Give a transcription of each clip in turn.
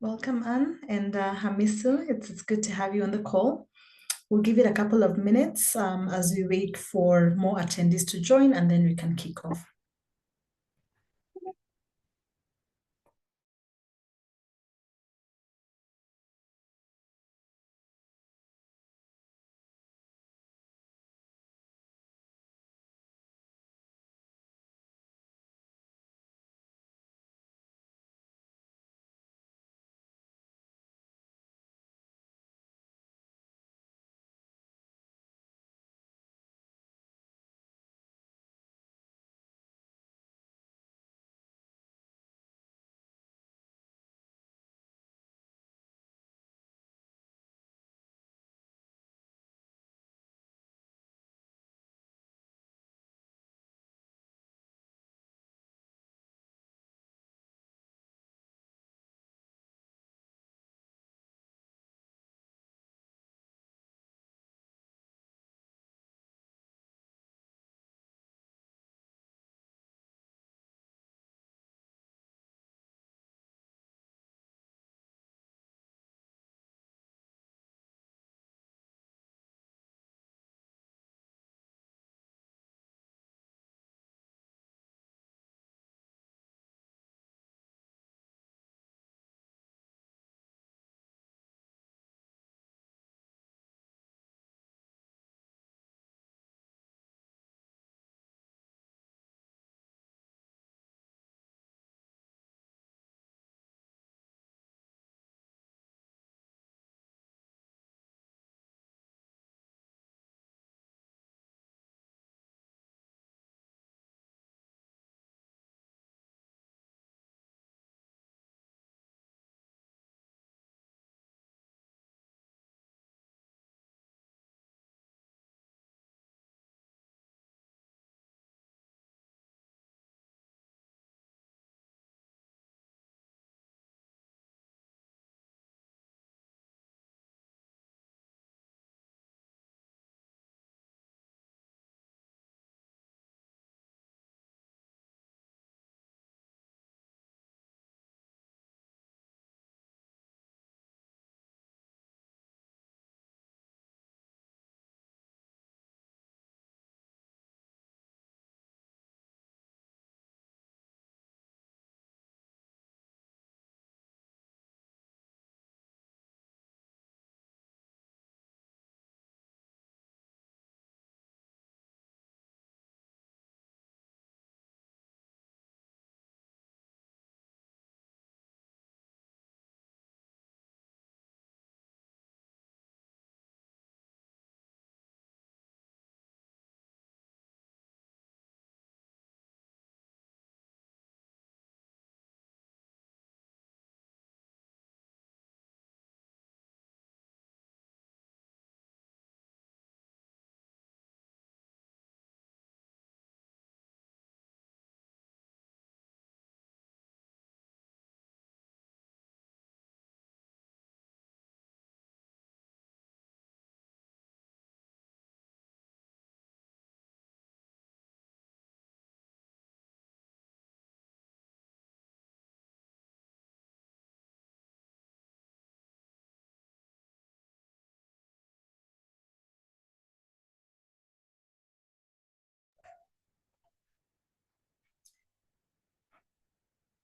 Welcome, Anne and Hamisu. It's good to have you on the call. We'll give it a couple of minutes as we wait for more attendees to join, and then we can kick off.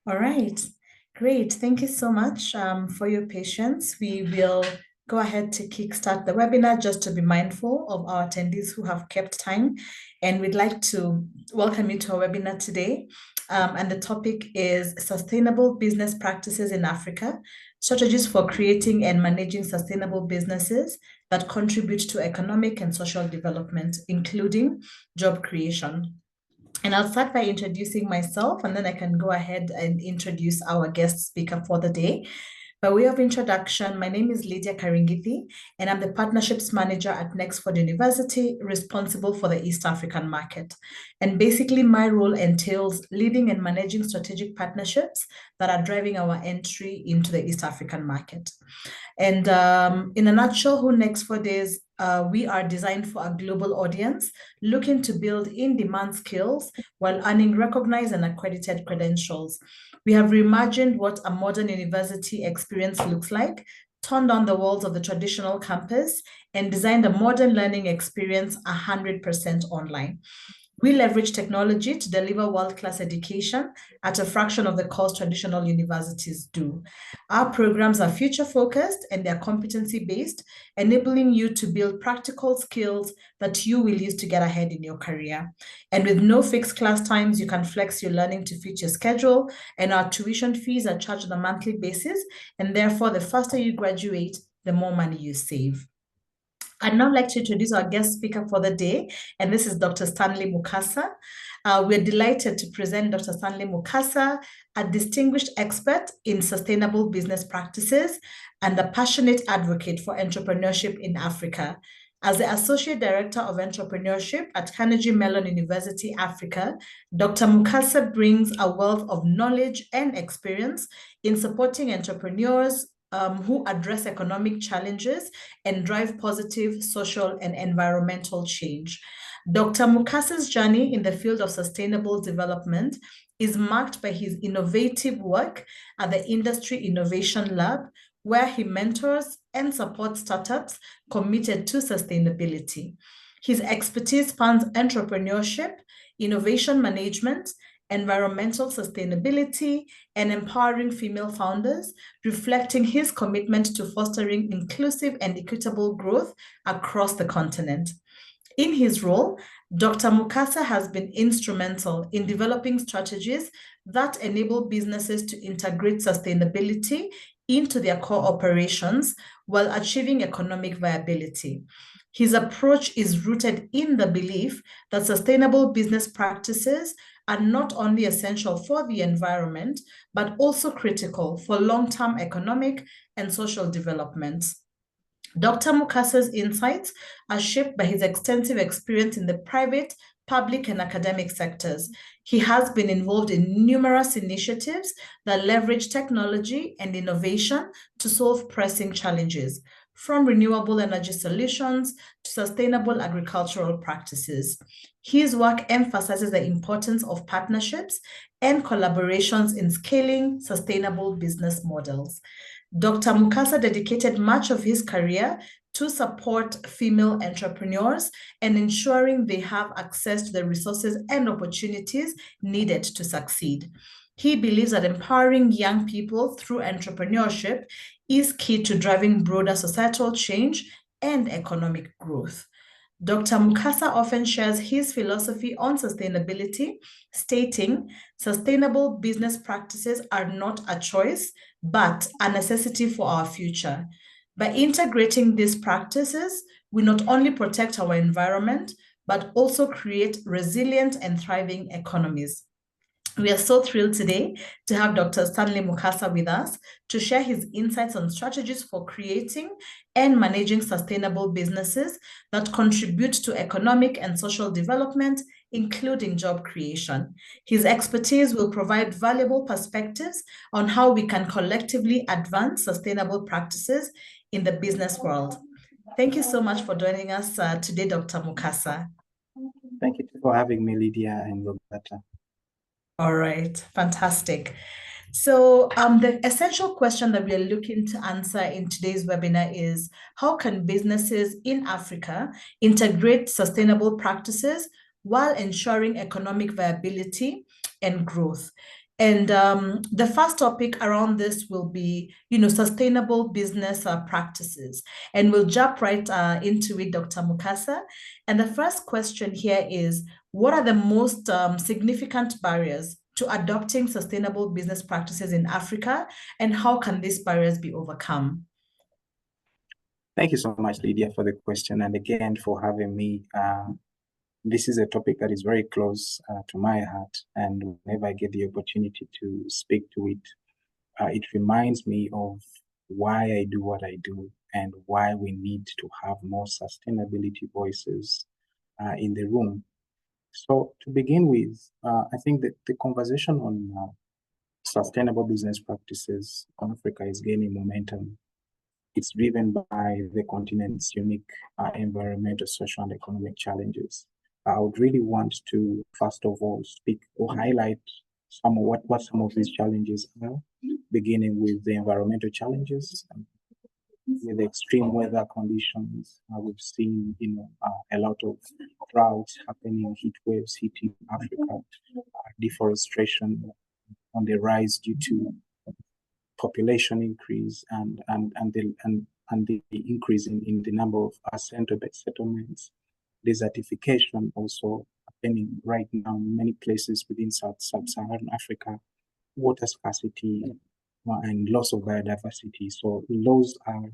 All right, great. Thank you so much for your patience. We will go ahead to kickstart the webinar just to be mindful of our attendees who have kept time. And we'd like to welcome you to our webinar today. And the topic is Sustainable Business Practices in Africa, Strategies for Creating and Managing Sustainable Businesses that Contribute to Economic and Social Development, including job creation. And I'll start by introducing myself, and then I can go ahead and introduce our guest speaker for the day. By way of introduction, my name is Lydia Karingithi, and I'm the Partnerships Manager at Nexford University, responsible for the East African market. And basically, my role entails leading and managing strategic partnerships that are driving our entry into the East African market. And in a nutshell, who Nexford is, we are designed for a global audience looking to build in-demand skills while earning recognized and accredited credentials. We have reimagined what a modern university experience looks like, torn down the walls of the traditional campus, and designed a modern learning experience 100% online. We leverage technology to deliver world-class education at a fraction of the cost traditional universities do. Our programs are future-focused and they're competency-based, enabling you to build practical skills that you will use to get ahead in your career. And with no fixed class times, you can flex your learning to fit your schedule, and our tuition fees are charged on a monthly basis, and therefore, the faster you graduate, the more money you save. I'd now like to introduce our guest speaker for the day, and this is Dr. Stanley Mukasa. We're delighted to present Dr. Stanley Mukasa, a distinguished expert in sustainable business practices and a passionate advocate for entrepreneurship in Africa. As the Associate Director of Entrepreneurship at Carnegie Mellon University Africa, Dr. Mukasa brings a wealth of knowledge and experience in supporting entrepreneurs who address economic challenges and drive positive social and environmental change. Dr. Mukasa's journey in the field of sustainable development is marked by his innovative work at the Industry Innovation Lab, where he mentors and supports startups committed to sustainability. His expertise spans entrepreneurship, innovation management, environmental sustainability, and empowering female founders, reflecting his commitment to fostering inclusive and equitable growth across the continent. In his role, Dr. Mukasa has been instrumental in developing strategies that enable businesses to integrate sustainability into their core operations while achieving economic viability. His approach is rooted in the belief that sustainable business practices are not only essential for the environment, but also critical for long-term economic and social development. Dr. Mukasa's insights are shaped by his extensive experience in the private, public, and academic sectors. He has been involved in numerous initiatives that leverage technology and innovation to solve pressing challenges, from renewable energy solutions to sustainable agricultural practices. His work emphasizes the importance of partnerships and collaborations in scaling sustainable business models. Dr. Mukasa dedicated much of his career to support female entrepreneurs and ensuring they have access to the resources and opportunities needed to succeed. He believes that empowering young people through entrepreneurship is key to driving broader societal change and economic growth. Dr. Mukasa often shares his philosophy on sustainability, stating, "Sustainable business practices are not a choice, but a necessity for our future." By integrating these practices, we not only protect our environment, but also create resilient and thriving economies. We are so thrilled today to have Dr. Stanley Mukasa with us to share his insights on strategies for creating and managing sustainable businesses that contribute to economic and social development, including job creation. His expertise will provide valuable perspectives on how we can collectively advance sustainable practices in the business world. Thank you so much for joining us today, Dr. Mukasa. Thank you for having me, Lydia and Roberta. All right, fantastic. So the essential question that we are looking to answer in today's webinar is, how can businesses in Africa integrate sustainable practices while ensuring economic viability and growth? And the first topic around this will be, sustainable business practices. And we'll jump right into it, Dr. Mukasa. And the first question here is, what are the most significant barriers to adopting sustainable business practices in Africa, and how can these barriers be overcome? Thank you so much, Lydia, for the question, and again for having me. This is a topic that is very close to my heart, and whenever I get the opportunity to speak to it, it reminds me of why I do what I do and why we need to have more sustainability voices in the room. So to begin with, I think that the conversation on sustainable business practices in Africa is gaining momentum. It's driven by the continent's unique environmental, social, and economic challenges. I would really want to, first of all, speak or highlight some of what some of these challenges are, beginning with the environmental challenges. With extreme weather conditions, we've seen, a lot of droughts happening, heat waves hitting Africa, deforestation on the rise due to population increase and the increase in the number of settlements, desertification also happening right now in many places within sub-Saharan Africa, water scarcity, and loss of biodiversity. So those are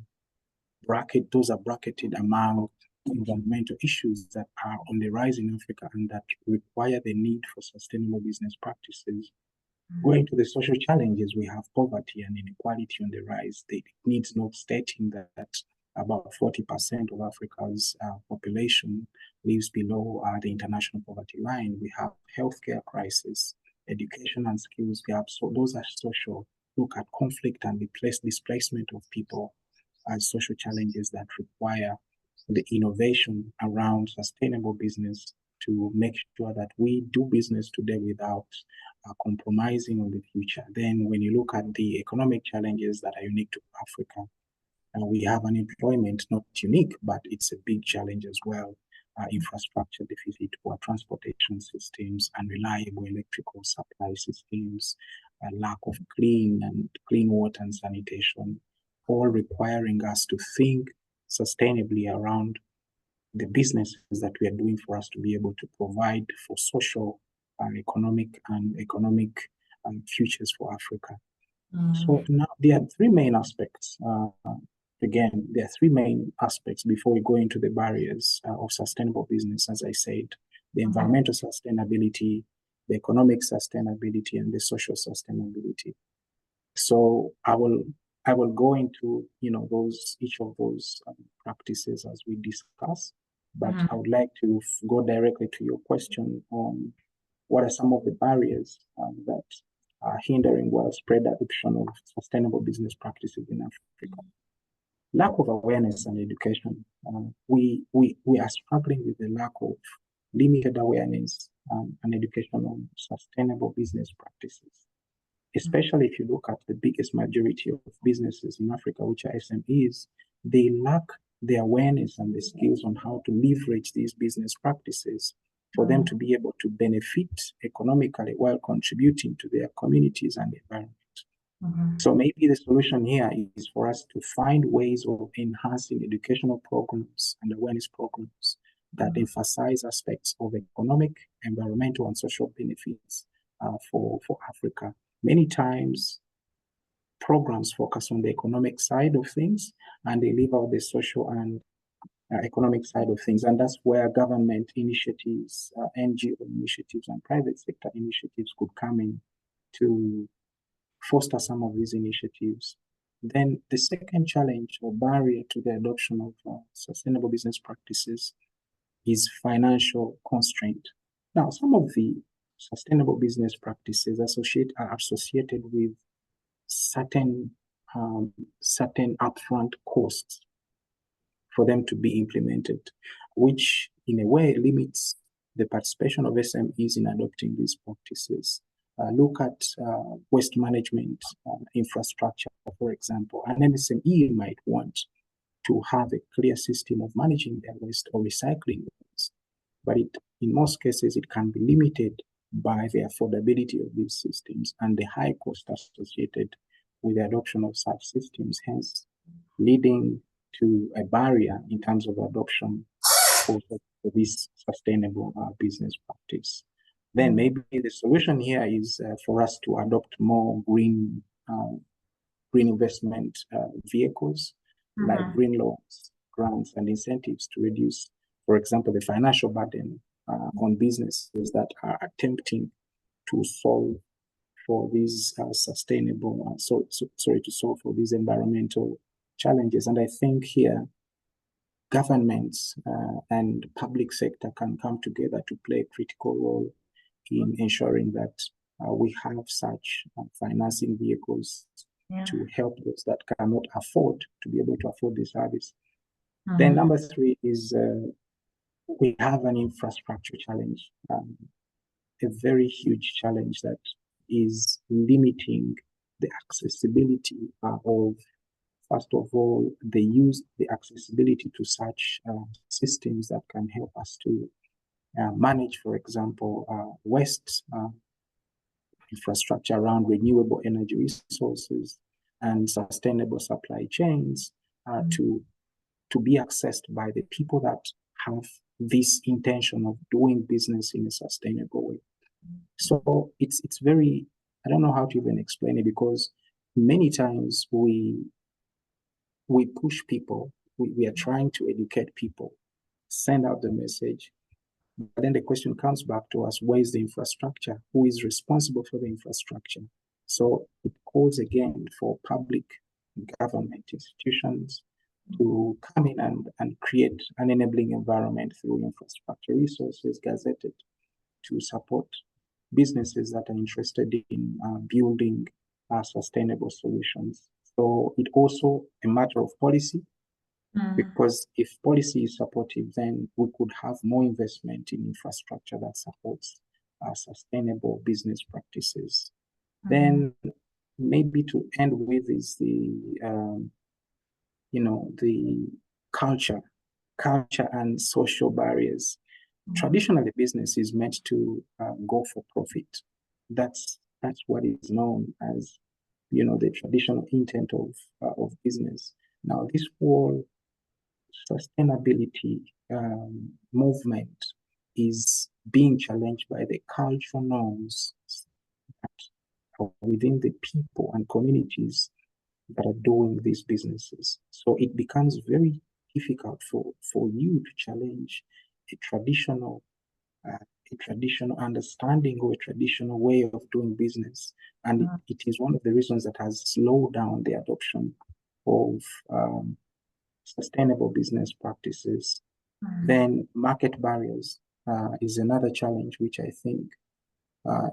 bracketed among environmental issues that are on the rise in Africa and that require the need for sustainable business practices. Going to the social challenges, we have poverty and inequality on the rise. It needs no stating that about 40% of Africa's population lives below the international poverty line. We have healthcare crisis, education and skills gaps. So those are social. Look at conflict and displacement of people as social challenges that require the innovation around sustainable business to make sure that we do business today without compromising on the future. Then when you look at the economic challenges that are unique to Africa, we have unemployment, not unique, but it's a big challenge as well. Infrastructure deficit, poor transportation systems, unreliable electrical supply systems, lack of clean water and sanitation, all requiring us to think sustainably around the businesses that we are doing for us to be able to provide for social and economic futures for Africa. So now there are three main aspects. Again, there are three main aspects before we go into the barriers of sustainable business. As I said, the environmental sustainability, the economic sustainability, and the social sustainability. So I will go into each of those practices as we discuss. But I would like to go directly to your question on what are some of the barriers that are hindering widespread adoption of sustainable business practices in Africa. Lack of awareness and education. We are struggling with the lack of limited awareness and education on sustainable business practices, especially if you look at the biggest majority of businesses in Africa, which are SMEs. They lack the awareness and the skills on how to leverage these business practices for them to be able to benefit economically while contributing to their communities and the environment. So maybe the solution here is for us to find ways of enhancing educational programs and awareness programs that emphasize aspects of economic, environmental, and social benefits for Africa. Many times, programs focus on the economic side of things and they leave out the social and economic side of things. And that's where government initiatives, NGO initiatives, and private sector initiatives could come in to foster some of these initiatives. Then the second challenge or barrier to the adoption of sustainable business practices is financial constraint. Now, some of the sustainable business practices are associated with certain upfront costs for them to be implemented, which in a way limits the participation of SMEs in adopting these practices. Look at waste management infrastructure, for example. An MSME might want to have a clear system of managing their waste or recycling waste, but in most cases, it can be limited by the affordability of these systems and the high cost associated with the adoption of such systems, hence leading to a barrier in terms of adoption for this sustainable business practice. Then maybe the solution here is for us to adopt more green investment vehicles, like green loans, grants, and incentives to reduce, for example, the financial burden on businesses that are attempting to solve for these to solve for these environmental challenges. And I think here, governments and public sector can come together to play a critical role in ensuring that we have such financing vehicles Yeah. to help those that cannot afford to be able to afford the service. Then Mm-hmm. number three is we have an infrastructure challenge, a very huge challenge that is limiting the accessibility of, first of all, the accessibility to such systems that can help us to manage, for example, waste infrastructure around renewable energy resources and sustainable supply chains to be accessed by the people that have this intention of doing business in a sustainable way. So it's very, I don't know how to even explain it, because many times we push people, we are trying to educate people, send out the message, but then the question comes back to us, where is the infrastructure? Who is responsible for the infrastructure? So it calls again for public government institutions to come in and create an enabling environment through infrastructure resources gazetted to support businesses that are interested in building sustainable solutions. So it also a matter of policy, because if policy is supportive, then we could have more investment in infrastructure that supports sustainable business practices. Then maybe to end with is the culture and social barriers. Traditionally, business is meant to go for profit. That's what is known as, the traditional intent of business. Now, this whole sustainability movement is being challenged by the cultural norms that are within the people and communities that are doing these businesses. So it becomes very difficult for you to challenge a traditional understanding or a traditional way of doing business. And it is one of the reasons that has slowed down the adoption of sustainable business practices. Then market barriers is another challenge, which I think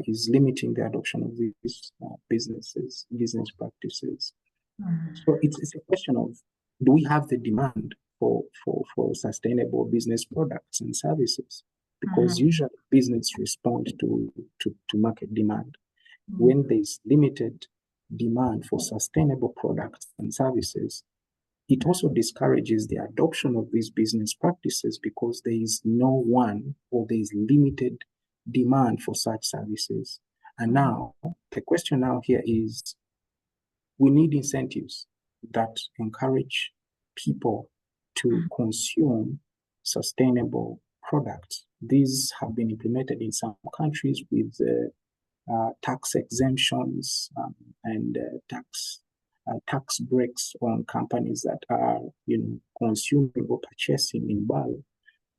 is limiting the adoption of these business practices. So it's a question of, do we have the demand for sustainable business products and services? Because usually business respond to market demand. When there's limited demand for sustainable products and services, it also discourages the adoption of these business practices, because there is no one, or there is limited demand for such services. And now the question now here is, we need incentives that encourage people to consume sustainable products. These have been implemented in some countries with tax exemptions and tax breaks on companies that are, consuming or purchasing in bulk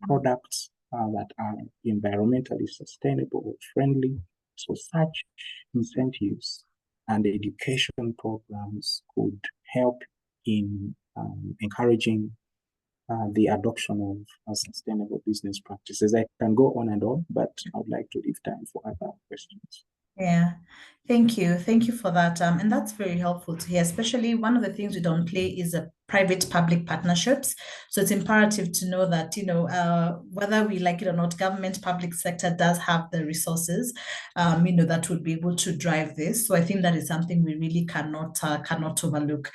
products that are environmentally sustainable or friendly. So such incentives and education programs could help in encouraging the adoption of sustainable business practices. I can go on and on, but I would like to leave time for other questions. Yeah, thank you. Thank you for that. And that's very helpful to hear, especially one of the things we don't play is private-public partnerships. So it's imperative to know that, whether we like it or not, government, public sector does have the resources, that would be able to drive this. So I think that is something we really cannot overlook.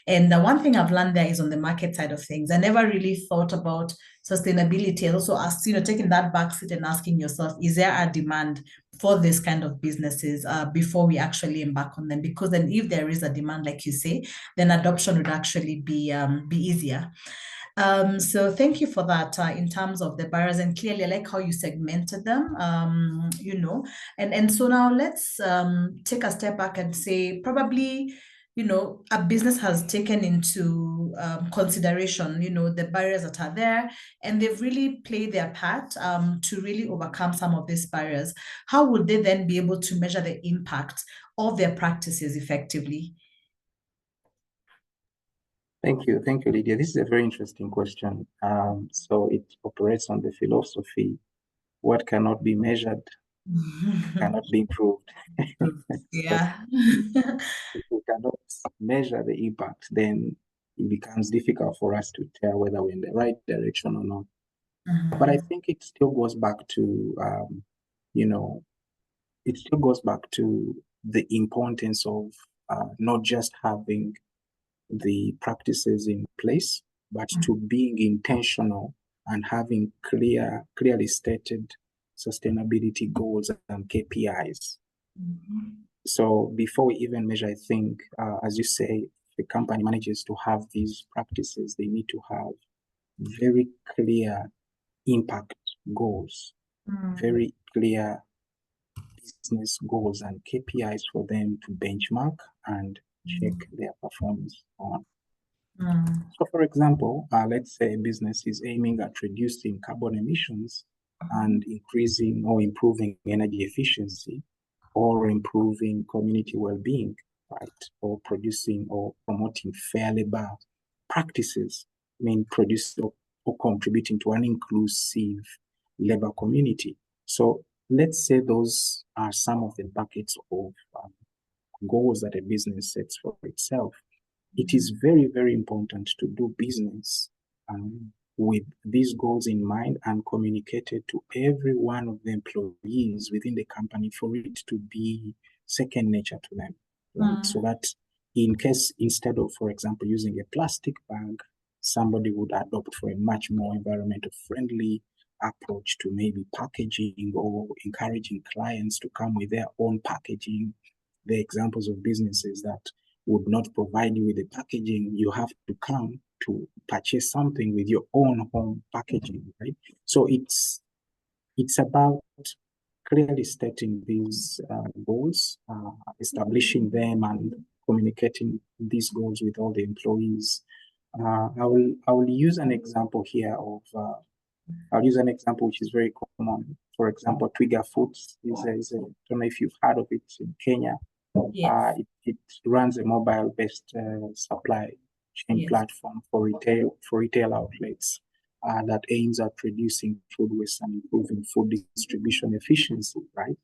And the one thing I've learned there is on the market side of things. I never really thought about sustainability, and also asked, taking that back seat and asking yourself, is there a demand for this kind of businesses before we actually embark on them? Because then if there is a demand, like you say, then adoption would actually be easier. So thank you for that in terms of the barriers, and clearly I like how you segmented them, and so now let's take a step back and say, probably, a business has taken into consideration, the barriers that are there, and they've really played their part to really overcome some of these barriers. How would they then be able to measure the impact of their practices effectively? Thank you, Lydia. This is a very interesting question. So it operates on the philosophy, what cannot be measured cannot be improved. So Yeah. if we cannot measure the impact, then it becomes difficult for us to tell whether we're in the right direction or not. But I think it still goes back to, you know, it still goes back to the importance of not just having the practices in place, but to being intentional and having clearly stated sustainability goals and KPIs. So before we even measure, I think, as you say, the company manages to have these practices, they need to have very clear impact goals, very clear business goals and KPIs for them to benchmark and check their performance on. So, for example, let's say a business is aiming at reducing carbon emissions and increasing or improving energy efficiency or improving community well-being, right? Or producing or promoting fair labor practices, I mean, producing or contributing to an inclusive labor community. So let's say those are some of the buckets of goals that a business sets for itself. It is very, very important to do business with these goals in mind and communicated to every one of the employees within the company for it to be second nature to them, right? So that in case, instead of, for example, using a plastic bag, somebody would adopt for a much more environmental friendly approach to maybe packaging or encouraging clients to come with their own packaging. The examples of businesses that would not provide you with the packaging, you have to come to purchase something with your own home packaging, right? So it's about clearly stating these goals, establishing them and communicating these goals with all the employees. I will use an example here of I'll use an example which is very common. For example, Twiga Foods is I don't know if you've heard of it in Kenya. Yes. It runs a mobile-based supply chain platform for retail outlets that aims at reducing food waste and improving food distribution efficiency, right?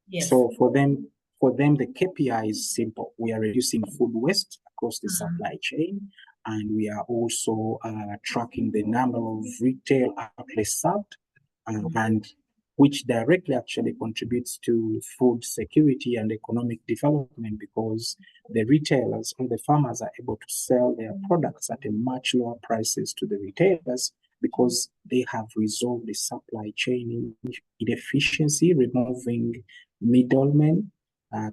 Yes. So for them, the KPI is simple. We are reducing food waste across the supply chain, and we are also tracking the number of retail outlets served, and which directly actually contributes to food security and economic development because the retailers or the farmers are able to sell their products at a much lower prices to the retailers because they have resolved the supply chain inefficiency, removing middlemen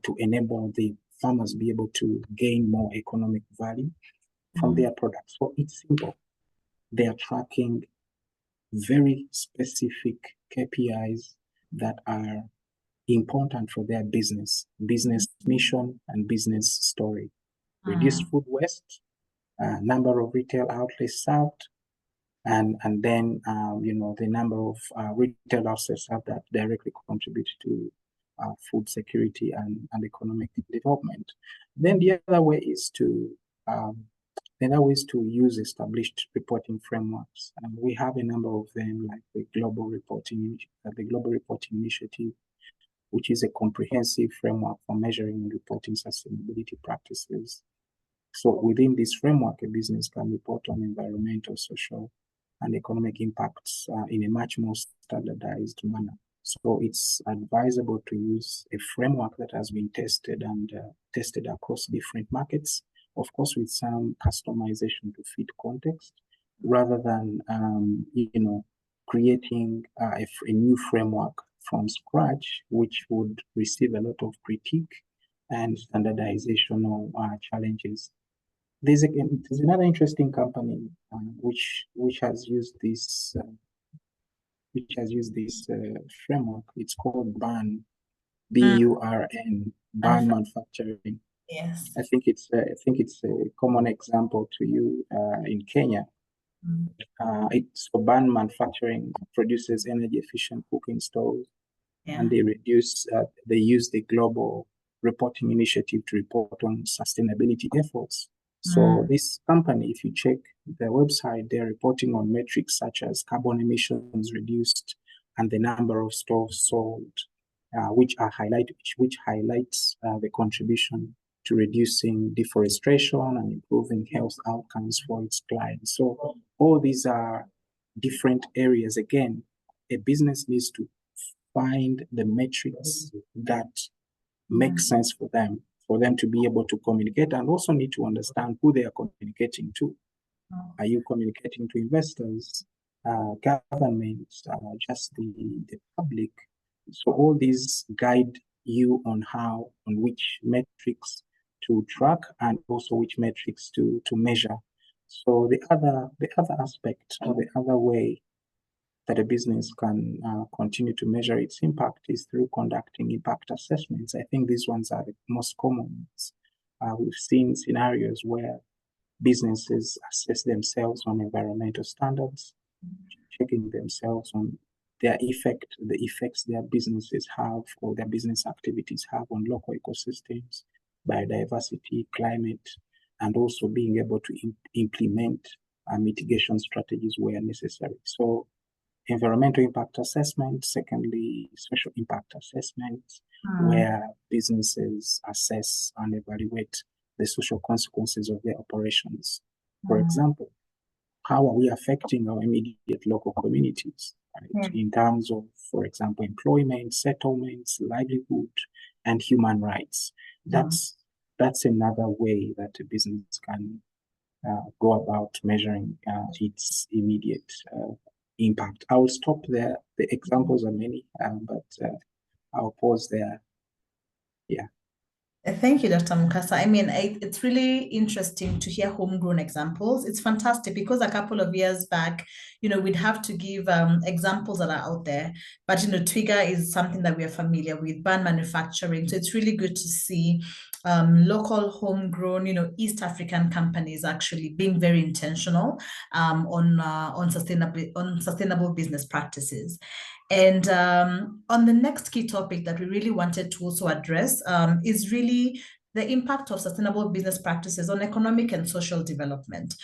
to enable the farmers be able to gain more economic value from their products. So it's simple. They are tracking very specific KPIs that are important for their business mission and business story. Reduce food waste, number of retail outlets served, and then the number of retail outlets served that directly contribute to food security and economic development. Then the other way is to use established reporting frameworks. And we have a number of them, like the Global Reporting Initiative, which is a comprehensive framework for measuring and reporting sustainability practices. So within this framework, a business can report on environmental, social, and economic impacts in a much more standardized manner. So it's advisable to use a framework that has been tested and tested across different markets, of course, with some customization to fit context, rather than creating a new framework from scratch, which would receive a lot of critique and standardizational challenges. There's another interesting company which has used this framework. It's called BURN, BURN, BURN Manufacturing. Yes. I think it's a common example to you in Kenya. It's for BURN Manufacturing, produces energy efficient cooking stoves, and they use the Global Reporting Initiative to report on sustainability efforts. So this company, if you check their website, they're reporting on metrics such as carbon emissions reduced and the number of stoves sold. which highlights the contribution to reducing deforestation and improving health outcomes for its clients. So all these are different areas. Again, a business needs to find the metrics that make sense for them to be able to communicate, and also need to understand who they are communicating to. Are you communicating to investors, governments, just the public? So all these guide you on which metrics to track and also which metrics to measure. So the other aspect, or the other way that a business can continue to measure its impact is through conducting impact assessments. I think these ones are the most common ones. We've seen scenarios where businesses assess themselves on environmental standards, checking themselves on the effects their businesses have, or their business activities have, on local ecosystems, biodiversity, climate, and also being able to implement mitigation strategies where necessary. So environmental impact assessment, secondly, social impact assessment, where businesses assess and evaluate the social consequences of their operations. For example, how are we affecting our immediate local communities, right? In terms of, for example, employment, settlements, livelihood, and human rights. That's another way that a business can go about measuring its immediate impact. I will stop there. The examples are many, but I'll pause there. Yeah. Thank you, Dr. Mukasa. I mean, it's really interesting to hear homegrown examples. It's fantastic because a couple of years back, we'd have to give examples that are out there. But, Twiga is something that we are familiar with, ban manufacturing. So it's really good to see local homegrown, East African companies actually being very intentional on sustainable business practices. And on the next key topic that we really wanted to also address is really the impact of sustainable business practices on economic and social development.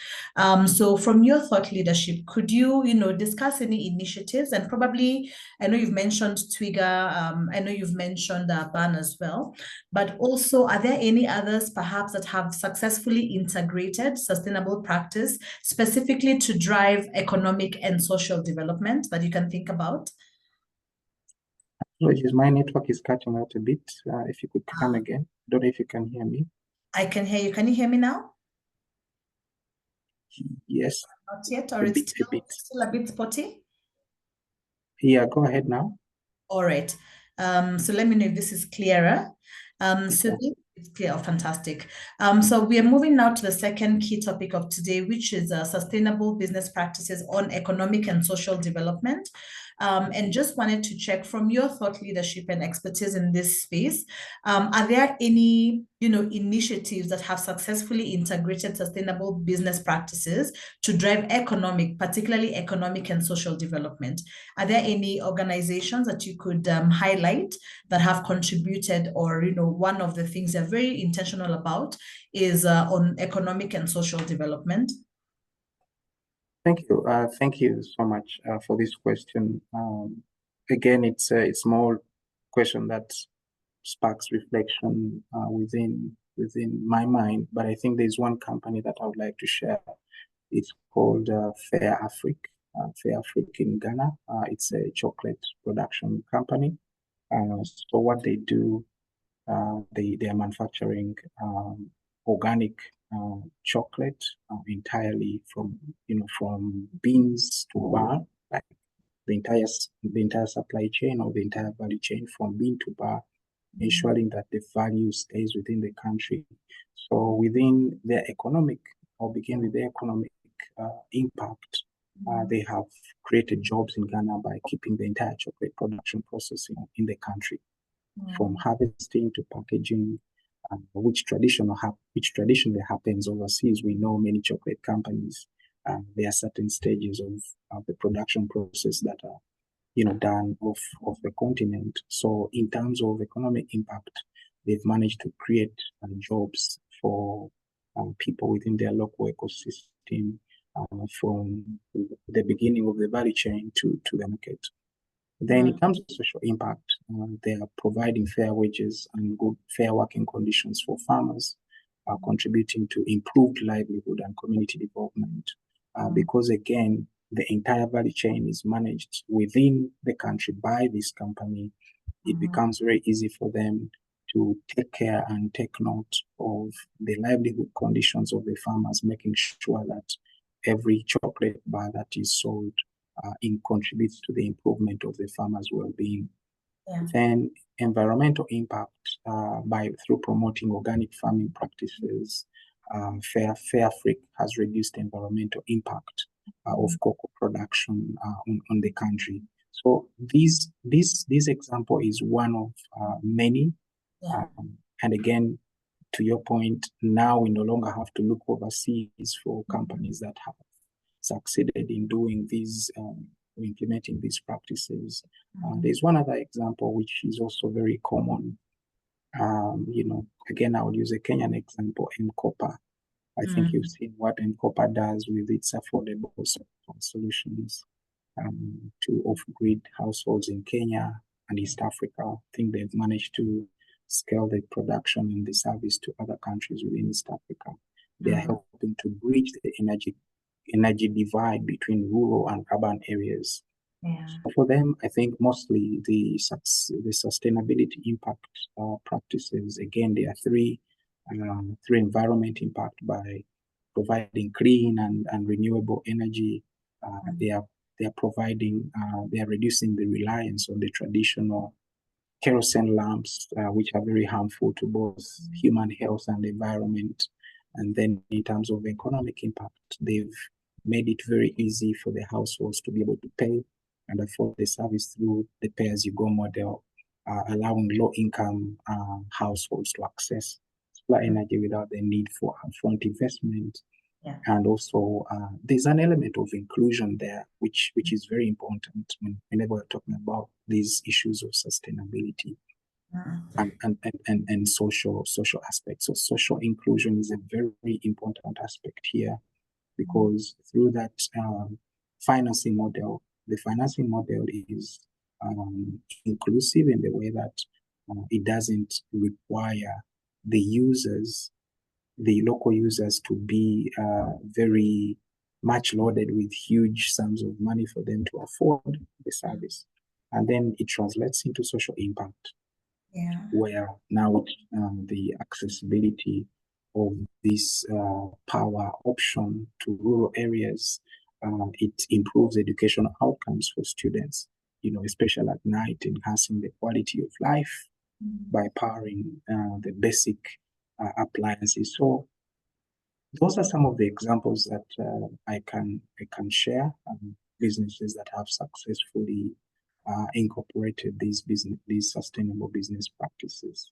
So from your thought leadership, could you, discuss any initiatives? And probably, I know you've mentioned Twiga, I know you've mentioned BAN as well, but also are there any others perhaps that have successfully integrated sustainable practice specifically to drive economic and social development that you can think about? My network is cutting out a bit. If you could come again. Don't know if you can hear me. I can hear you. Can you hear me now? Yes. Not yet, or it's still a bit spotty? Yeah, go ahead now. All right. So let me know if this is clearer. So it's clear. Oh, fantastic. So we are moving now to the second key topic of today, which is sustainable business practices on economic and social development. And just wanted to check from your thought leadership and expertise in this space, are there any, initiatives that have successfully integrated sustainable business practices to drive particularly economic and social development? Are there any organizations that you could highlight that have contributed, or, one of the things they're very intentional about is on economic and social development? Thank you. Thank you so much for this question. Again, it's a small question that sparks reflection within my mind, but I think there's one company that I would like to share. It's called Fair Afrique. Fair Afrique in Ghana. It's a chocolate production company. So what they do, they are manufacturing organic chocolate entirely from beans to bar, like the entire supply chain, or the entire value chain from bean to bar, ensuring that the value stays within the country. So within their economic, or begin with their economic impact, they have created jobs in Ghana by keeping the entire chocolate production process in the country, from harvesting to packaging, which traditionally happens overseas. We know many chocolate companies, there are certain stages of the production process that are done off the continent. So in terms of economic impact, they've managed to create jobs for people within their local ecosystem, from the beginning of the value chain to the market. Then in terms of social impact, they are providing fair wages and good fair working conditions for farmers, contributing to improved livelihood and community development. Because again, the entire value chain is managed within the country by this company, it becomes very easy for them to take care and take note of the livelihood conditions of the farmers, making sure that every chocolate bar that is sold contributes to the improvement of the farmers' well-being. Then environmental impact through promoting organic farming practices. Fairfric has reduced environmental impact of cocoa production on the country. So this example is one of many. And again, to your point, now we no longer have to look overseas for companies that have succeeded in doing these, implementing these practices. There's one other example which is also very common. Again, I would use a Kenyan example, M-Kopa. I think you've seen what M-Kopa does with its affordable solutions to off-grid households in Kenya and East Africa. I think they've managed to scale the production and the service to other countries within East Africa. They are helping to bridge the energy divide between rural and urban areas. So for them, I think mostly the sustainability impact practices, again, there are three environment impact by providing clean and renewable energy. They are reducing the reliance on the traditional kerosene lamps, which are very harmful to both human health and the environment. And then in terms of economic impact, they've made it very easy for the households to be able to pay and afford the service through the pay-as-you-go model, allowing low-income households to access solar energy without the need for upfront investment. And also, there's an element of inclusion there, which is very important whenever we're talking about these issues of sustainability and social aspects. So social inclusion is a very important aspect here, because through that financing model, the financing model is inclusive in the way that it doesn't require the local users to be very much loaded with huge sums of money for them to afford the service. And then it translates into social impact, where now the accessibility of this power option to rural areas, it improves educational outcomes for students, especially at night, enhancing the quality of life by powering the basic appliances. So those are some of the examples that I can share, businesses that have successfully incorporated these sustainable business practices.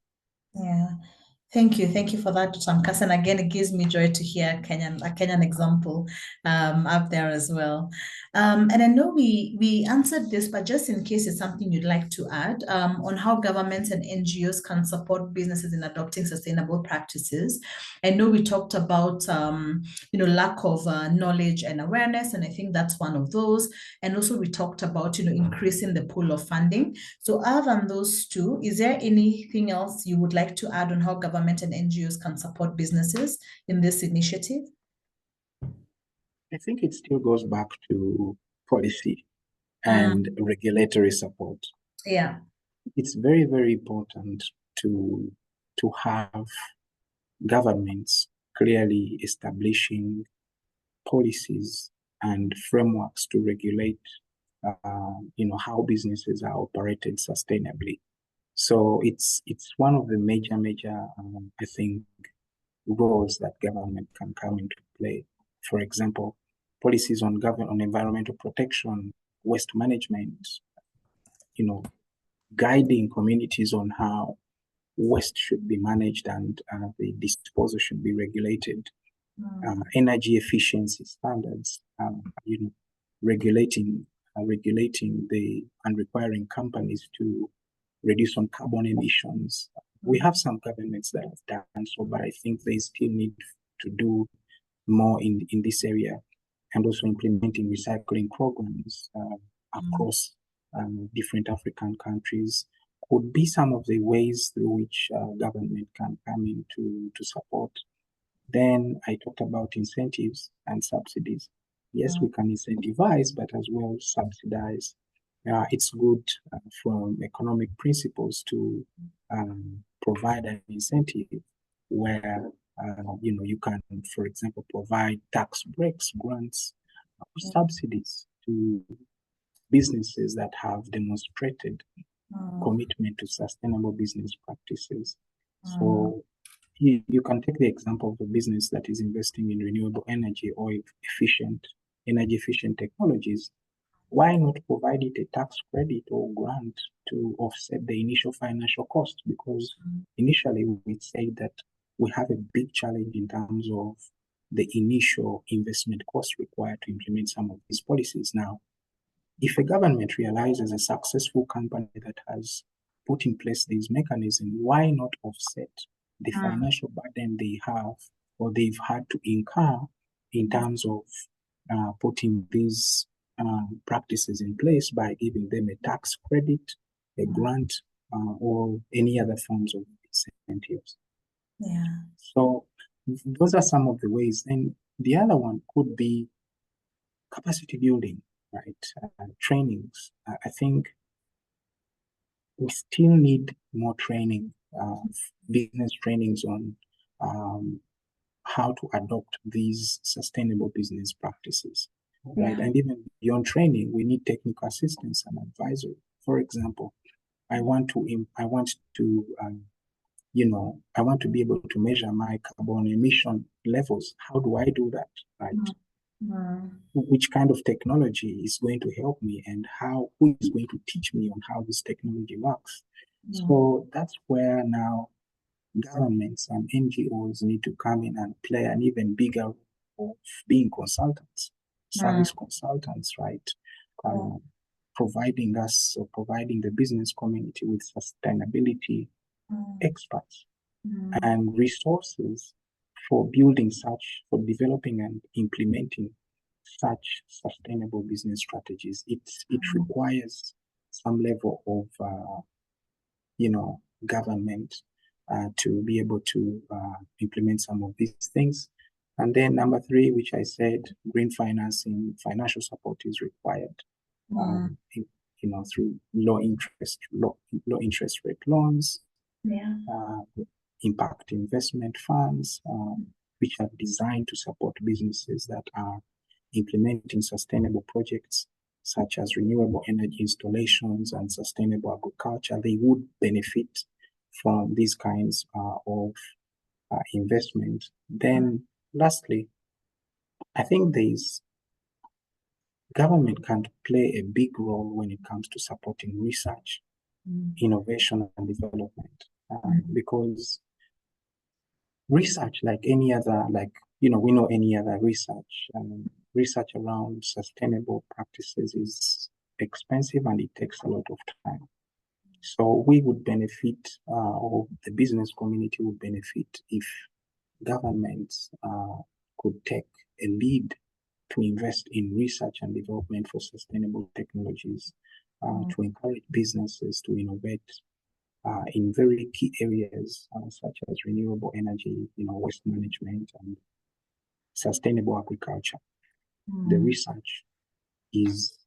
Thank you for that, Dr. Mukasa. And again, it gives me joy to hear a Kenyan example up there as well. And I know we answered this, but just in case it's something you'd like to add on how governments and NGOs can support businesses in adopting sustainable practices. I know we talked about lack of knowledge and awareness, and I think that's one of those. And also we talked about increasing the pool of funding. So other than those two, is there anything else you would like to add on how government and NGOs can support businesses in this initiative? I think it still goes back to policy and regulatory support. It's very, very important to have governments clearly establishing policies and frameworks to regulate how businesses are operated sustainably. So it's one of the major I think roles that government can come into play. For example, policies on environmental protection, waste management, guiding communities on how waste should be managed and the disposal should be regulated. Energy efficiency standards, regulating and requiring companies to reduce on carbon emissions. We have some governments that have done so, but I think they still need to do more in this area, and also implementing recycling programs across different African countries could be some of the ways through which government can come in to support. Then I talked about incentives and subsidies. Yes, we can incentivize, but as well subsidize. It's good from economic principles to provide an incentive where you can, for example, provide tax breaks, grants, subsidies to businesses that have demonstrated commitment to sustainable business practices. So you can take the example of a business that is investing in renewable energy or energy efficient technologies. Why not provide it a tax credit or grant to offset the initial financial cost? Because initially we say that we have a big challenge in terms of the initial investment cost required to implement some of these policies. Now, if a government realizes a successful company that has put in place these mechanisms, why not offset the financial burden they have or they've had to incur in terms of putting these practices in place by giving them a tax credit, a grant, or any other forms of incentives. Yeah. So those are some of the ways. And the other one could be capacity building, right? Trainings. I think we still need more training, business trainings on how to adopt these sustainable business practices, right? And even beyond training, we need technical assistance and advisory. For example, I want to be able to measure my carbon emission levels. How do I do that, right? Which kind of technology is going to help me, and who is going to teach me on how this technology works? So that's where now governments and NGOs need to come in and play an even bigger role of being consultants, service consultants, right? Providing the business community with sustainability experts and resources for developing and implementing such sustainable business strategies. It requires some level of government to be able to implement some of these things. And then number 3, which I said, green financing, financial support is required. Through low interest rate loans, impact investment funds, which are designed to support businesses that are implementing sustainable projects such as renewable energy installations and sustainable agriculture. They would benefit from these kinds of investment. Then lastly, I think government can play a big role when it comes to supporting research, innovation and development, because research, like any other, we know any other research, research around sustainable practices is expensive and it takes a lot of time. So we would benefit, or the business community would benefit if governments could take a lead to invest in research and development for sustainable technologies, to encourage businesses to innovate in very key areas such as renewable energy, waste management and sustainable agriculture. The research is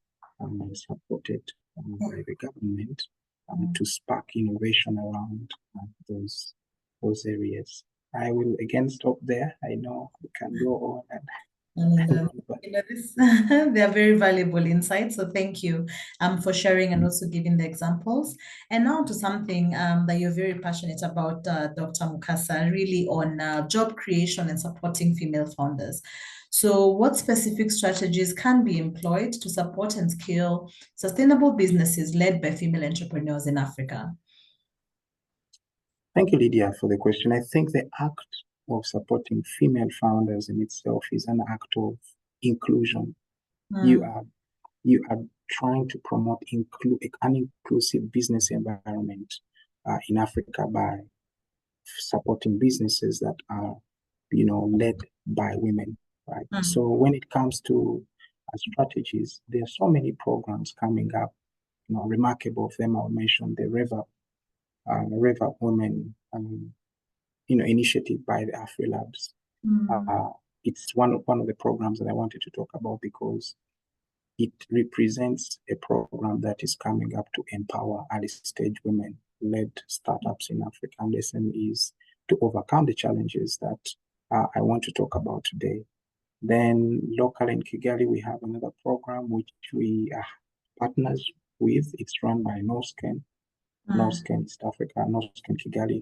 supported by the government to spark innovation around those areas. I will again stop there. I know we can go on they are very valuable insights. So thank you for sharing and also giving the examples. And now to something that you're very passionate about, Dr. Mukasa, really on job creation and supporting female founders. So what specific strategies can be employed to support and scale sustainable businesses led by female entrepreneurs in Africa? Thank you, Lydia, for the question. I think the act of supporting female founders in itself is an act of inclusion. You are trying to promote an inclusive business environment in Africa by supporting businesses that are, led by women, right? So when it comes to strategies, there are so many programs coming up remarkable of them, I'll mention the River Women, initiative by the AfriLabs. It's one of the programs that I wanted to talk about because it represents a program that is coming up to empower early-stage women-led startups in Africa and SMEs to overcome the challenges that I want to talk about today. Then locally in Kigali, we have another program which we are partners with. It's run by Norsken East Africa, Norsken Kigali.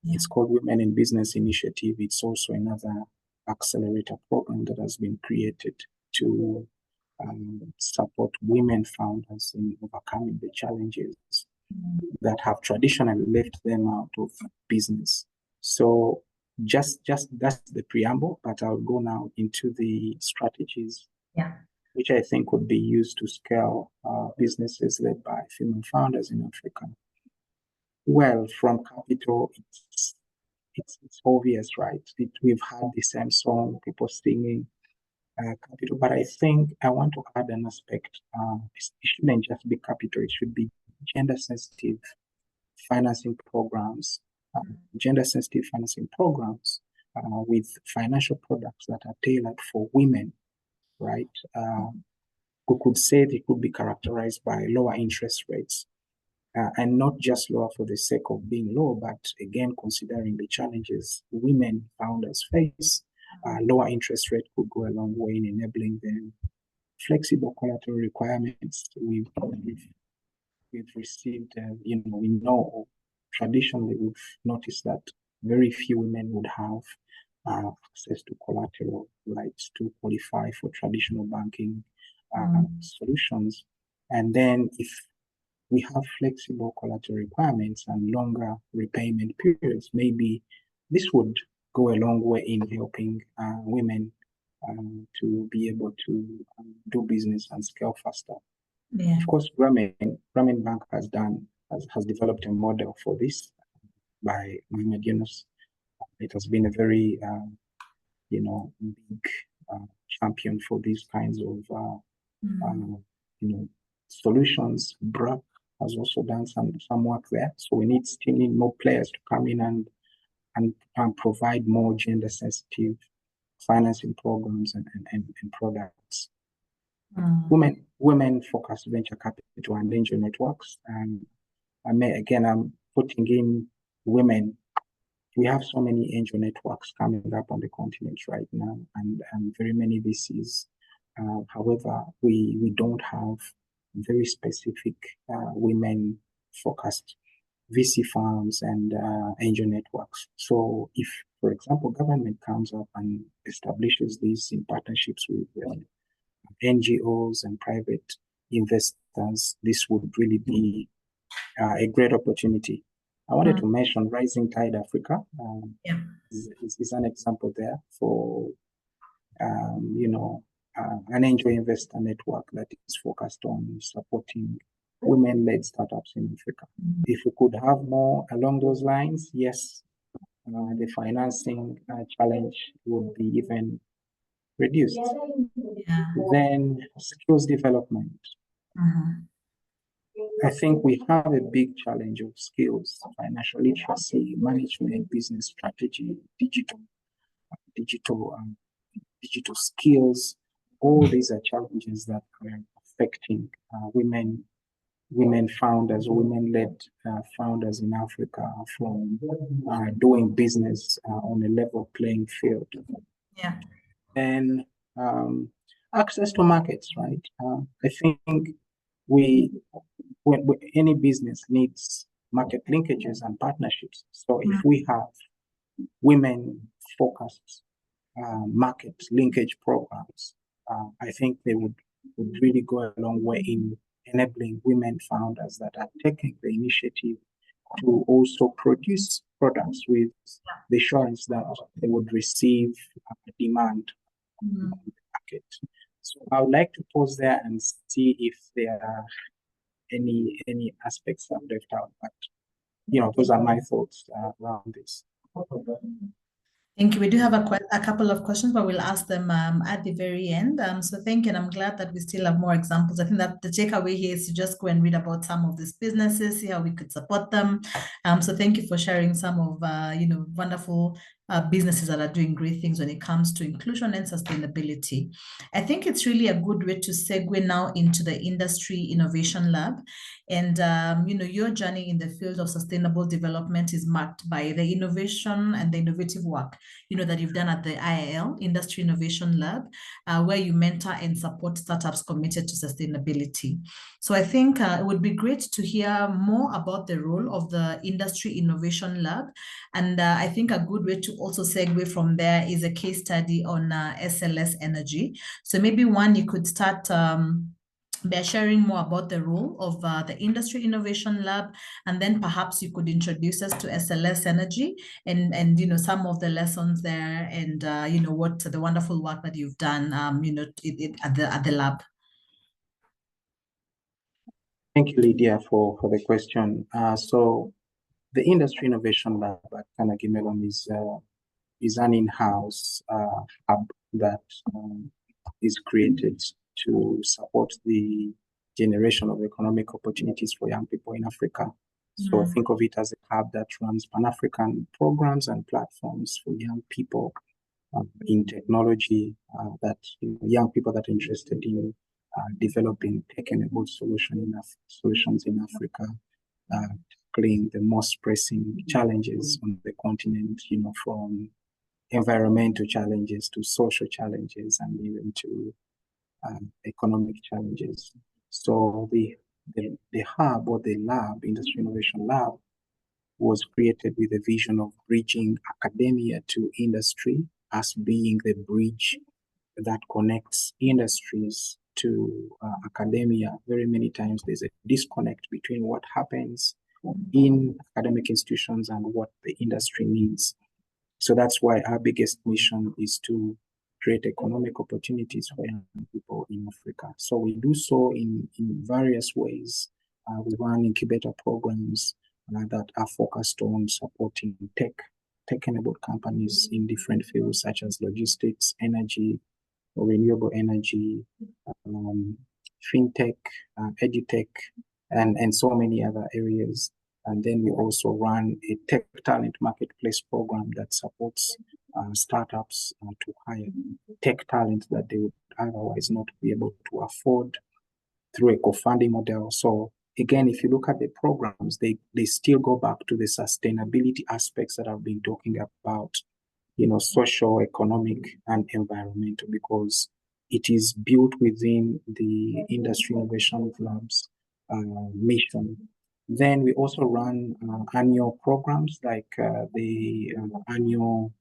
Yeah. It's called Women in Business Initiative. It's also another accelerator program that has been created to support women founders in overcoming the challenges that have traditionally left them out of business. So just that's the preamble, but I'll go now into the strategies, which I think would be used to scale businesses led by female founders in Africa. Well, from capital, it's obvious, right? We've had the same song, people singing capital, but I think I want to add an aspect. It shouldn't just be capital, it should be gender-sensitive financing programs, with financial products that are tailored for women, right? We could say they could be characterized by lower interest rates, and not just lower for the sake of being low, but again, considering the challenges women founders face, lower interest rate could go a long way in enabling them. Flexible collateral requirements, we've received, we know traditionally we've noticed that very few women would have access to collateral rights to qualify for traditional banking solutions. And then if we have flexible collateral requirements and longer repayment periods, maybe this would go a long way in helping women to be able to do business and scale faster. Yeah. Of course, Grameen Bank has developed a model for this by Mohamed Yunus. It has been a very big champion for these kinds of solutions. BRAC has also done some work there. So we still need more players to come in and provide more gender-sensitive financing programs and products. Women-focused venture capital and angel networks. And I'm putting in women. We have so many angel networks coming up on the continent right now, and very many VCs. However, we don't have very specific women-focused VC firms and angel networks. So if, for example, government comes up and establishes these in partnerships with NGOs and private investors, this would really be a great opportunity. I wanted to mention Rising Tide Africa is an example there for an angel investor network that is focused on supporting women-led startups in Africa. If we could have more along those lines, yes, the financing challenge would be even reduced. Yeah. Then skills development. I think we have a big challenge of skills, financial literacy, management, business strategy, digital skills. All these are challenges that are affecting women founders, women-led founders in Africa from doing business on a level playing field. Yeah. And access to markets, right? I think when any business needs market linkages and partnerships. So if we have women-focused market linkage programs, I think they would really go a long way in enabling women founders that are taking the initiative to also produce products with the assurance that they would receive demand on the market. So I would like to pause there and see if there are any aspects I've left out, but those are my thoughts around this. Thank you. We do have a couple of questions, but we'll ask them at the very end. So thank you, and I'm glad that we still have more examples. I think that the takeaway here is to just go and read about some of these businesses, see how we could support them. So thank you for sharing some of wonderful businesses that are doing great things when it comes to inclusion and sustainability. I think it's really a good way to segue now into the Industry Innovation Lab. And your journey in the field of sustainable development is marked by the innovation and the innovative work that you've done at the IIL, Industry Innovation Lab, where you mentor and support startups committed to sustainability. So I think it would be great to hear more about the role of the Industry Innovation Lab. And I think a good way to also segue from there is a case study on SLS Energy. So maybe one, you could start by sharing more about the role of the Industry Innovation Lab, and then perhaps you could introduce us to SLS Energy and some of the lessons there, and what the wonderful work that you've done at the lab. Thank you, Lydia, for the question. So the Industry Innovation Lab at Carnegie Mellon is an in-house hub that is created to support the generation of economic opportunities for young people in Africa. So think of it as a hub that runs Pan-African programs and platforms for young people in technology, that young people that are interested in developing tech-enabled solutions in Africa, tackling the most pressing challenges on the continent, from environmental challenges to social challenges and even to economic challenges. So the hub, or the lab, Industry Innovation Lab, was created with a vision of bridging academia to industry as being the bridge that connects industries to academia. Very many times there's a disconnect between what happens in academic institutions and what the industry needs. So that's why our biggest mission is to create economic opportunities for young people in Africa. So we do so in various ways. We run incubator programs that are focused on supporting tech-enabled companies in different fields such as logistics, energy, renewable energy, fintech, edutech, and so many other areas. And then we also run a tech talent marketplace program that supports startups to hire tech talent that they would otherwise not be able to afford through a co-funding model. So again, if you look at the programs, they still go back to the sustainability aspects that I've been talking about, social, economic, and environmental, because it is built within the Industry Innovation Lab's mission. Then we also run annual programs like the annual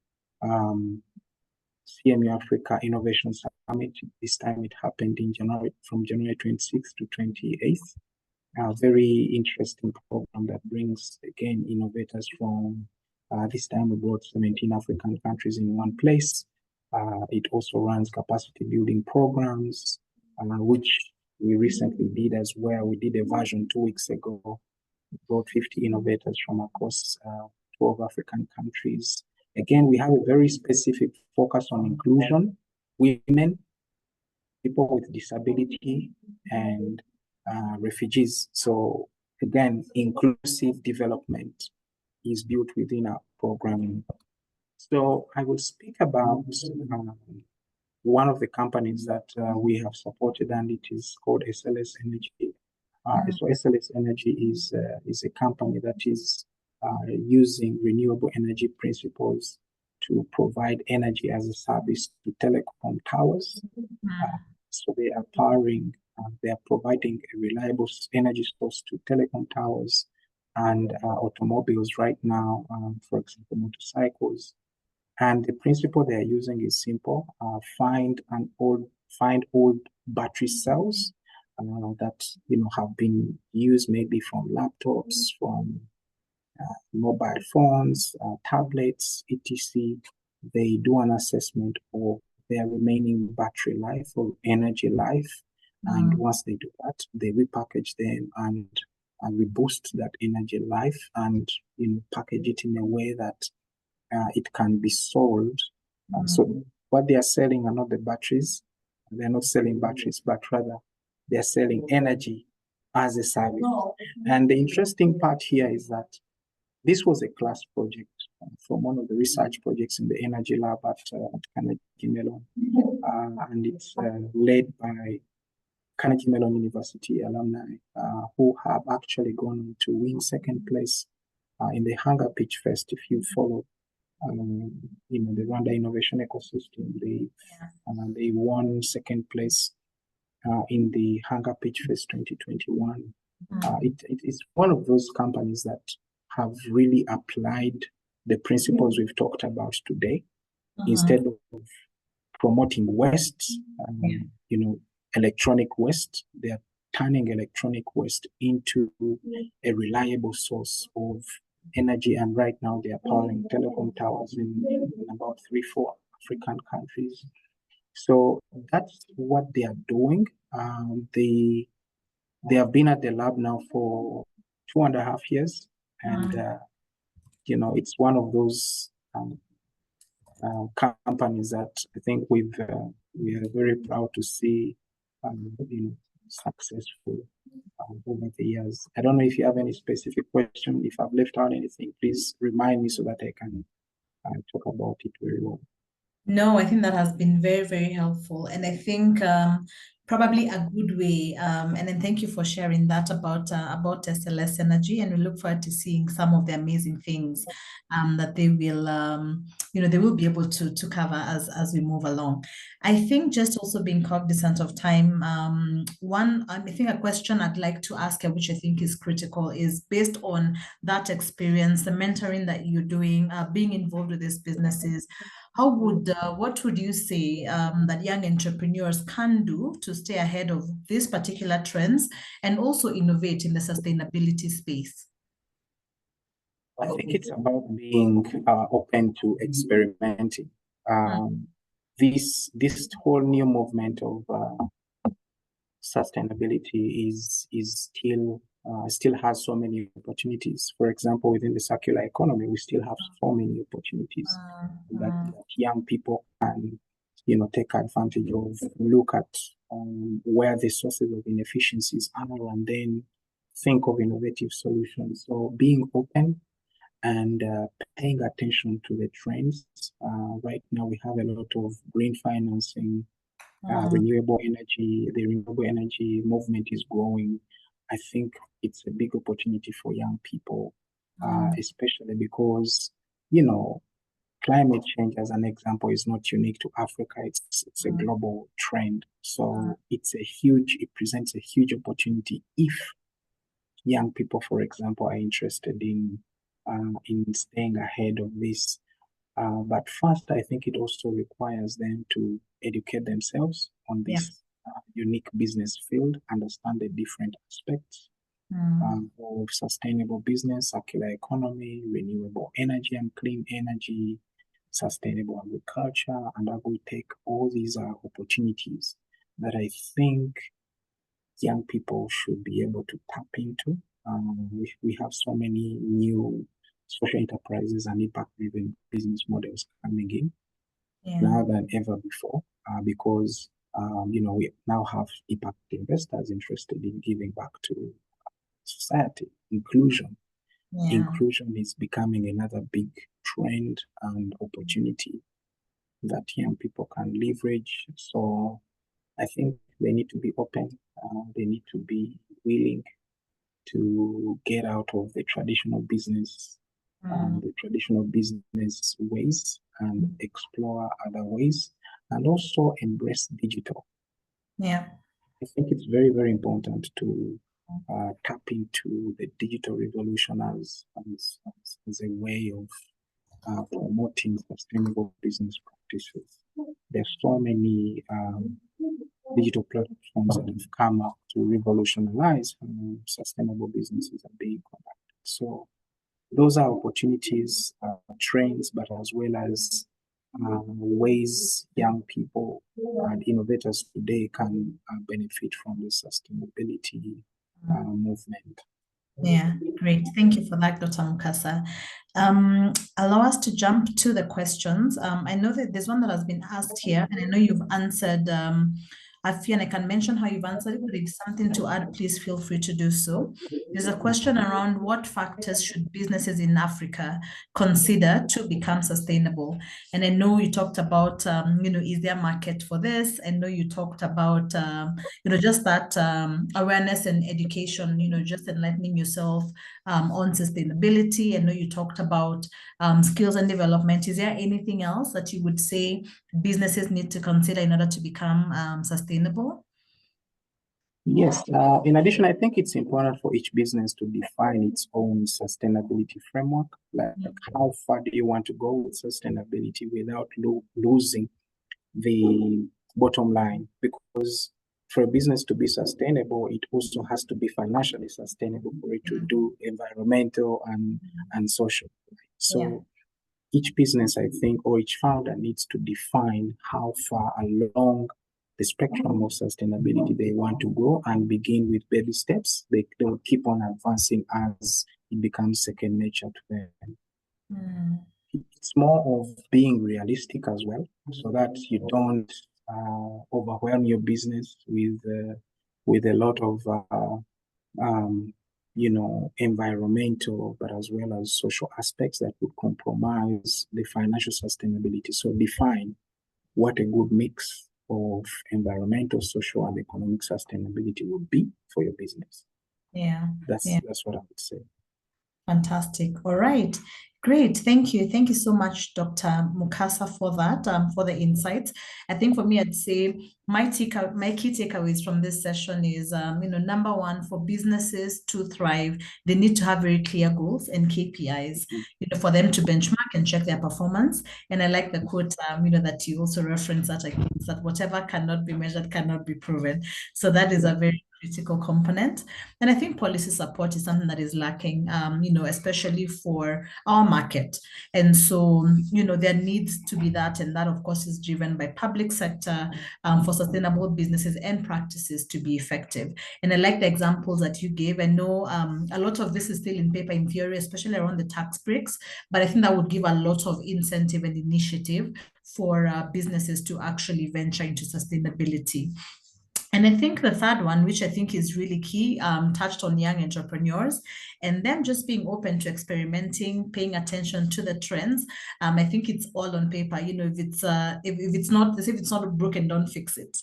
CMU Africa Innovation Summit. This time it happened in January, from January 26th to 28th. A very interesting program that brings, again, innovators from, this time we brought 17 African countries in one place. It also runs capacity building programs, which we recently did as well. We did a version 2 weeks ago. We brought 50 innovators from across 12 African countries. Again, we have a very specific focus on inclusion, women, people with disability, and refugees. So again, inclusive development is built within our programming. So I will speak about one of the companies that we have supported, and it is called SLS Energy. So SLS Energy is a company that is using renewable energy principles to provide energy as a service to telecom towers. So they are they are providing a reliable energy source to telecom towers and automobiles right now, for example, motorcycles. And the principle they are using is simple: find old battery cells that have been used maybe from laptops, from mobile phones, tablets, etc. They do an assessment of their remaining battery life or energy life. And once they do that, they repackage them and reboost that energy life and package it in a way that it can be sold. So what they are selling are not the batteries. They're not selling batteries, but rather they're selling energy as a service. And the interesting part here is that this was a class project from one of the research projects in the energy lab at Carnegie Mellon. And it's led by Carnegie Mellon University alumni who have actually gone on to win second place in the Hunger Pitch Fest. If you follow, the Rwanda Innovation Ecosystem, they won second place in the Hunger Pitch Fest 2021. It's one of those companies that have really applied the principles we've talked about today. Instead of promoting waste, electronic waste, they are turning electronic waste into a reliable source of energy. And right now they are powering telecom towers in about 3-4 African countries. So that's what they are doing. They have been at the lab now for 2.5 years. And, it's one of those companies that I think we are very proud to see successful over the years. I don't know if you have any specific question. If I've left out anything, please remind me so that I can talk about it very well. No, I think that has been very, very helpful. And I think probably a good way, and then thank you for sharing that about SLS Energy, and we look forward to seeing some of the amazing things that they will, they will be able to cover as we move along. I think just also being cognizant of time, I think a question I'd like to ask you, which I think is critical, is based on that experience, the mentoring that you're doing, being involved with these businesses. What would you say that young entrepreneurs can do to stay ahead of these particular trends and also innovate in the sustainability space? I think it's about being open to experimenting. This whole new movement of sustainability is still has so many opportunities. For example, within the circular economy, we still have so many opportunities that young people can, take advantage of, look at where the sources of inefficiencies are, and then think of innovative solutions. So being open and paying attention to the trends. Right now, we have a lot of green financing, renewable energy. The renewable energy movement is growing. I think it's a big opportunity for young people, especially because, climate change, as an example, is not unique to Africa. It's a global trend. So it presents a huge opportunity if young people, for example, are interested in staying ahead of this. But first, I think it also requires them to educate themselves on this unique business field, understand the different aspects of sustainable business, circular economy, renewable energy and clean energy, sustainable agriculture, and agri-tech. All these are opportunities that I think young people should be able to tap into. We have so many new social enterprises and impact-driven business models coming in now than ever before, because we now have impact investors interested in giving back to society. Inclusion is becoming another big trend and opportunity that young people can leverage. So I think they need to be open. They need to be willing to get out of the traditional business ways and explore other ways, and also embrace digital. I think it's very, very important to tap into the digital revolution as a way of promoting sustainable business practices. There's so many digital platforms that have come up to revolutionize how sustainable businesses are being conducted. So those are opportunities, trends, but as well as ways young people and innovators today can benefit from the sustainability movement. Yeah, great. Thank you for that, Dr. Mukasa. Allow us to jump to the questions. I know that there's one that has been asked here, and I know you've answered a few, and I can mention how you've answered it, but if something to add, please feel free to do so. There's a question around what factors should businesses in Africa consider to become sustainable? And I know you talked about, is there a market for this? I know you talked about, just that awareness and education, just enlightening yourself on sustainability. I know you talked about skills and development. Is there anything else that you would say businesses need to consider in order to become sustainable? Yes. In addition, I think it's important for each business to define its own sustainability framework. Like, how far do you want to go with sustainability without losing the bottom line? Because for a business to be sustainable, it also has to be financially sustainable for it to do environmental and social. So each business, I think, or each founder needs to define how far along the spectrum of sustainability they want to go and begin with baby steps. They will keep on advancing as it becomes second nature to them. It's more of being realistic as well, so that you don't overwhelm your business with a lot of environmental, but as well as social aspects that would compromise the financial sustainability. So define what a good mix of environmental, social, and economic sustainability would be for your business. Yeah. That's what I would say. Fantastic. All right. Great. Thank you. Thank you so much, Dr. Mukasa, for that, for the insights. I think for me, I'd say my key takeaways from this session is, number one, for businesses to thrive, they need to have very clear goals and KPIs, for them to benchmark and check their performance. And I like the quote, that you also referenced that whatever cannot be measured cannot be proven. So that is a very critical component. And I think policy support is something that is lacking, especially for our market. And so, there needs to be that. And that, of course, is driven by public sector for sustainable businesses and practices to be effective. And I like the examples that you gave. I know a lot of this is still in paper in theory, especially around the tax breaks, but I think that would give a lot of incentive and initiative for businesses to actually venture into sustainability. And I think the third one, which I think is really key, touched on young entrepreneurs and them just being open to experimenting, paying attention to the trends. I think it's all on paper. If it's not broken, don't fix it.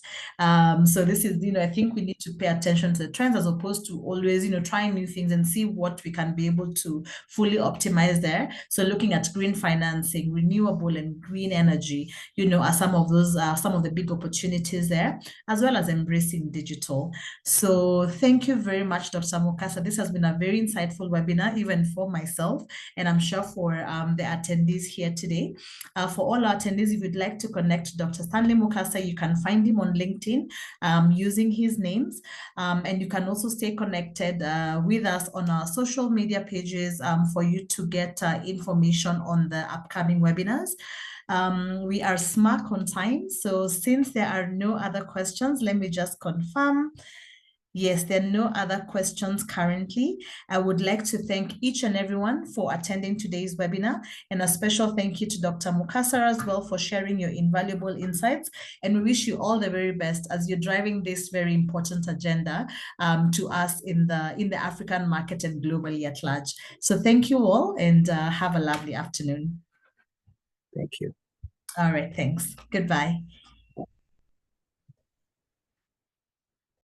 So this is, I think we need to pay attention to the trends as opposed to always, trying new things and see what we can be able to fully optimize there. So looking at green financing, renewable and green energy, are some of the big opportunities there, as well as embracing digital. So thank you very much, Dr. Mukasa. This has been a very insightful webinar, even for myself, and I'm sure for the attendees here today. For all our attendees, if you'd like to connect to Dr. Stanley Mukasa, you can find him on LinkedIn using his names. And you can also stay connected with us on our social media pages for you to get information on the upcoming webinars. We are smack on time. So since there are no other questions, let me just confirm. Yes, there are no other questions currently. I would like to thank each and everyone for attending today's webinar, and a special thank you to Dr. Mukasa as well for sharing your invaluable insights. And we wish you all the very best as you're driving this very important agenda to us in the African market and globally at large. So thank you all, and have a lovely afternoon. Thank you. All right, thanks. Goodbye.